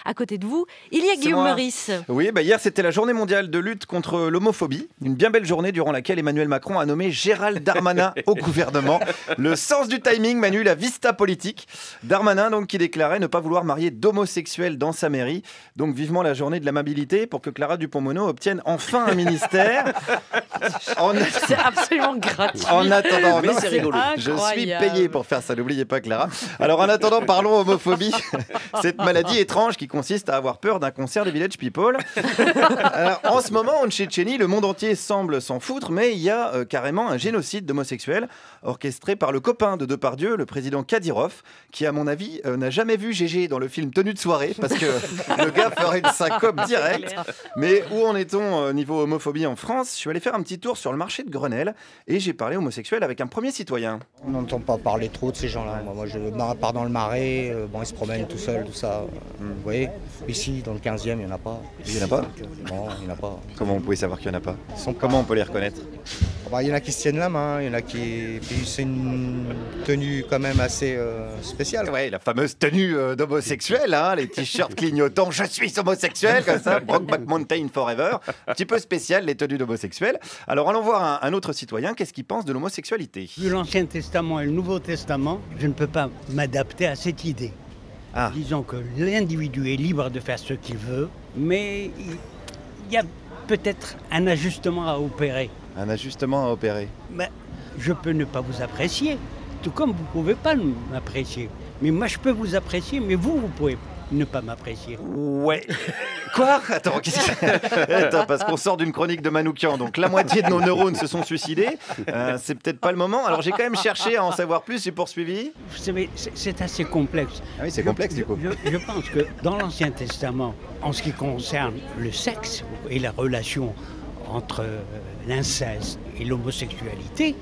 À côté de vous, il y a C'est Guillaume moi. Meurice. Oui, hier c'était la journée mondiale de lutte contre l'homophobie. Une bien belle journée durant laquelle Emmanuel Macron a nommé Gérald Darmanin au gouvernement. Le sens du timing, Manu, la vista politique. Darmanin donc qui déclarait ne pas vouloir marier d'homosexuels dans sa mairie. Donc vivement la journée de l'amabilité pour que Clara Dupont-Moreau obtienne enfin un ministère. C'est absolument gratuit. En attendant, Mais non, c'est rigolo. Je suis Incroyable. payé pour faire ça, n'oubliez pas Clara. Alors en attendant, parlons homophobie. Cette maladie étrange qui consiste à avoir peur d'un concert des Village People. Alors, en ce moment, en Tchétchénie, le monde entier semble s'en foutre, mais il y a carrément un génocide d'homosexuels orchestré par le copain de Depardieu, le président Kadyrov, qui à mon avis n'a jamais vu Gégé dans le film Tenue de soirée, parce que le gars ferait une syncope directe. Mais où en est-on niveau homophobie en France? Je suis allé faire un petit tour sur le marché de Grenelle et j'ai parlé homosexuel avec un premier citoyen. On n'entend pas parler trop de ces gens-là. Moi, je pars dans le Marais, ils se promènent tout seuls, tout ça. Vous voyez, ici, dans le 15e, il n'y en a pas. Il n'y en a pas? Non, il n'y en a pas. Comment vous pouvez savoir qu'il n'y en a pas? Ils sont pas- Comment on peut les reconnaître? Il y en a qui se tiennent la main, il y en a qui... Puis c'est une tenue quand même assez spéciale. Ouais, la fameuse tenue d'homosexuel, hein, les t-shirts clignotants, je suis homosexuel, comme ça, Brokeback Mountain Forever. Un petit peu spécial, les tenues d'homosexuels. Alors allons voir un autre citoyen, qu'est-ce qu'il pense de l'homosexualité? Vu l'Ancien Testament et le Nouveau Testament, je ne peux pas m'adapter à cette idée. Ah. Disons que l'individu est libre de faire ce qu'il veut, mais il y a peut-être un ajustement à opérer. Un ajustement à opérer. Mais je peux ne pas vous apprécier, tout comme vous ne pouvez pas m'apprécier. Mais moi, je peux vous apprécier, mais vous pouvez ne pas m'apprécier. Ouais. Quoi? Attends, Attends, parce qu'on sort d'une chronique de Manoukian, donc la moitié de nos neurones se sont suicidés. C'est peut-être pas le moment. Alors j'ai quand même cherché à en savoir plus, j'ai poursuivi. Vous savez, c'est assez complexe. Ah oui, c'est complexe du coup. Je pense que dans l'Ancien Testament, en ce qui concerne le sexe et la relation entre l'inceste et l'homosexualité,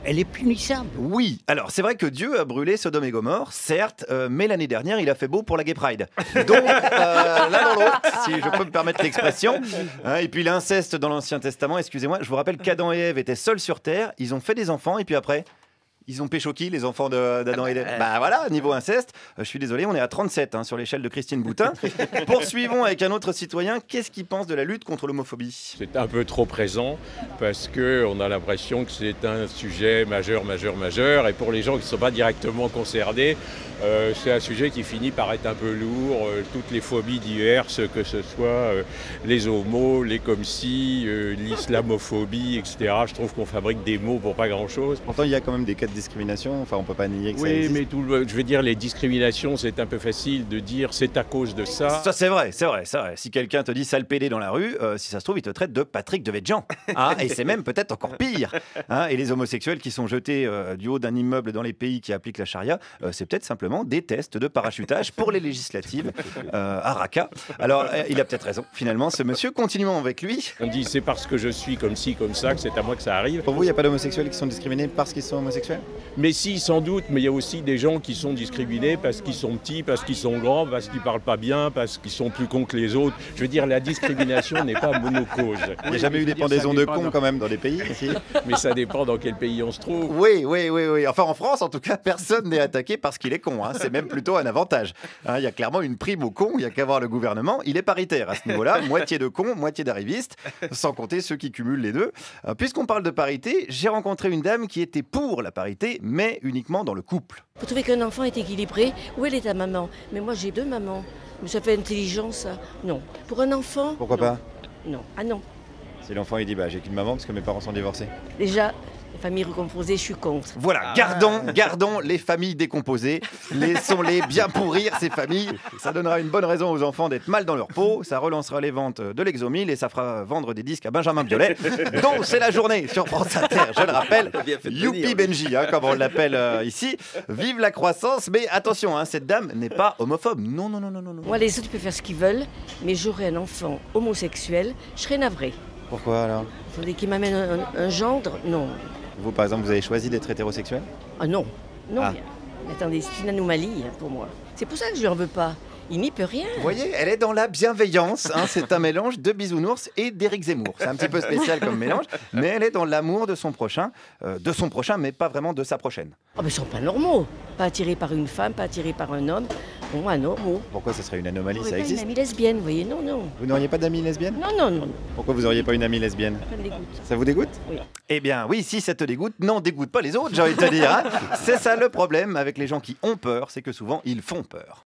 elle est punissable. Oui, alors c'est vrai que Dieu a brûlé Sodome et Gomorre, certes, mais l'année dernière il a fait beau pour la Gay Pride. Donc l'un dans l'autre, si je peux me permettre l'expression. Et puis l'inceste dans l'Ancien Testament, excusez-moi, je vous rappelle qu'Adam et Ève étaient seuls sur terre, ils ont fait des enfants et puis après... Ils ont pécho qui, les enfants d'Adam et d'Ève? Bah voilà, niveau inceste, je suis désolé, on est à 37 sur l'échelle de Christine Boutin. Poursuivons avec un autre citoyen. Qu'est-ce qu'il pense de la lutte contre l'homophobie? C'est un peu trop présent parce qu'on a l'impression que c'est un sujet majeur. Et pour les gens qui ne sont pas directement concernés, c'est un sujet qui finit par être un peu lourd. Toutes les phobies diverses, que ce soit les homos, les comme si, l'islamophobie, etc. Je trouve qu'on fabrique des mots pour pas grand-chose. Pourtant, il y a quand même des cas de discrimination, enfin on peut pas nier que ça Oui, existe. mais je vais dire les discriminations, c'est un peu facile de dire c'est à cause de ça. Ça c'est vrai. Si quelqu'un te dit sale pédé dans la rue, si ça se trouve il te traite de Patrick Devedjian. Et c'est même peut-être encore pire. Et les homosexuels qui sont jetés du haut d'un immeuble dans les pays qui appliquent la charia, c'est peut-être simplement des tests de parachutage pour les législatives à Raqqa. Alors il a peut-être raison finalement ce monsieur. Continuons avec lui. On dit c'est parce que je suis comme ci, comme ça, que c'est à moi que ça arrive. Pour vous, il n'y a pas d'homosexuels qui sont discriminés parce qu'ils sont homosexuels? Mais si, sans doute, mais il y a aussi des gens qui sont discriminés parce qu'ils sont petits, parce qu'ils sont grands, parce qu'ils parlent pas bien, parce qu'ils sont plus cons que les autres. Je veux dire, la discrimination n'est pas monocause. Il n'y a jamais eu des pendaisons de cons quand même dans les pays ici. Mais ça dépend dans quel pays on se trouve. Oui. Enfin, en France, en tout cas, personne n'est attaqué parce qu'il est con. C'est même plutôt un avantage. Il y a clairement une prime aux cons. Il n'y a qu'à voir le gouvernement. Il est paritaire à ce niveau-là. Moitié de cons, moitié d'arrivistes, sans compter ceux qui cumulent les deux. Puisqu'on parle de parité, j'ai rencontré une dame qui était pour la parité, mais uniquement dans le couple. Vous trouvez qu'un enfant est équilibré? Où elle est ta maman? Mais moi j'ai deux mamans. Mais ça fait intelligent ça? Non. Pour un enfant? Pourquoi non. pas? Non. Ah non. Si l'enfant il dit j'ai qu'une maman parce que mes parents sont divorcés. Déjà, les familles recomposées, je suis contre. Voilà, gardons les familles décomposées. Laissons-les bien pourrir ces familles. Ça donnera une bonne raison aux enfants d'être mal dans leur peau. Ça relancera les ventes de l'Exomil et ça fera vendre des disques à Benjamin Biolay. Donc c'est la journée sur France Inter, je le rappelle. Youpi Benji, comme on l'appelle ici. Vive la croissance, mais attention, cette dame n'est pas homophobe. Non. Moi les autres peuvent faire ce qu'ils veulent, mais j'aurais un enfant homosexuel, je serais navrée. Pourquoi alors? Il faudrait qu'il m'amène un gendre? Non. Vous par exemple, vous avez choisi d'être hétérosexuel? Ah non. Non. Ah. Mais attendez, c'est une anomalie pour moi. C'est pour ça que je lui en veux pas. Il n'y peut rien. Vous voyez, elle est dans la bienveillance. Hein. C'est un mélange de bisounours et d'Éric Zemmour. C'est un petit peu spécial comme mélange, mais elle est dans l'amour de son prochain, mais pas vraiment de sa prochaine. Oh, mais ils sont pas normaux. Pas attirés par une femme, pas attirés par un homme. Bon, anormaux. Pourquoi ce serait une anomalie? Vous Ça n'aurez pas une existe? amie lesbienne, vous voyez, non, non. Vous n'auriez pas d'amis lesbiennes? Non, non, non. Pourquoi vous n'auriez pas une amie lesbienne? Ça me dégoûte. Ça vous dégoûte? Oui. Eh bien oui, si ça te dégoûte, n'en dégoûte pas les autres, j'ai envie de te dire. Hein. C'est ça le problème avec les gens qui ont peur, c'est que souvent ils font peur.